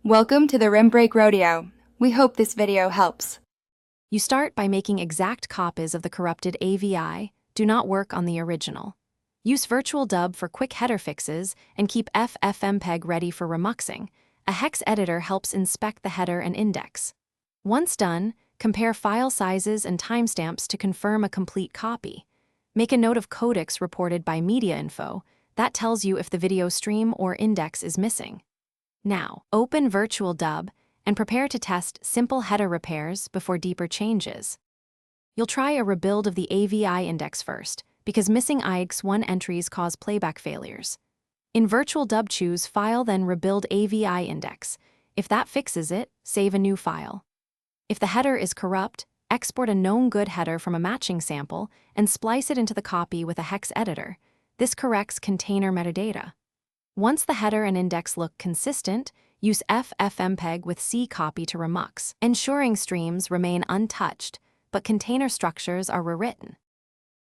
Welcome to the Rim Break Rodeo. We hope this video helps. You start by making exact copies of the corrupted AVI. Do not work on the original. Use Virtual Dub for quick header fixes and keep FFmpeg ready for remuxing. A hex editor helps inspect the header and index. Once done, compare file sizes and timestamps to confirm a complete copy. Make a note of codecs reported by media info. That tells you if the video stream or index is missing. Now, open Virtual Dub and prepare to test simple header repairs before deeper changes. You'll try a rebuild of the AVI index first, because missing IX1 entries cause playback failures. In Virtual Dub, choose File, then Rebuild AVI Index. If that fixes it, save a new file. If the header is corrupt, export a known good header from a matching sample and splice it into the copy with a hex editor. This corrects container metadata. Once the header and index look consistent, use FFmpeg with C-copy to remux, ensuring streams remain untouched, but container structures are rewritten.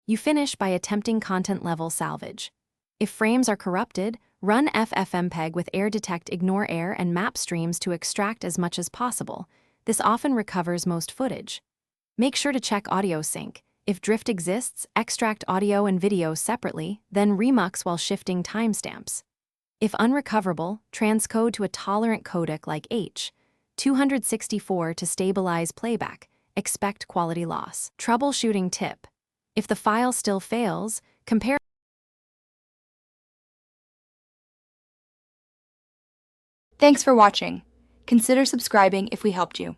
You finish by attempting content-level salvage. If frames are corrupted, run FFmpeg with air detect ignore air and map streams to extract as much as possible. This often recovers most footage. Make sure to check audio sync. If drift exists, extract audio and video separately, then remux while shifting timestamps. If unrecoverable, transcode to a tolerant codec like H.264 to stabilize playback. Expect quality loss. Troubleshooting tip. If the file still fails, compare. Thanks for watching. Consider subscribing if we helped you.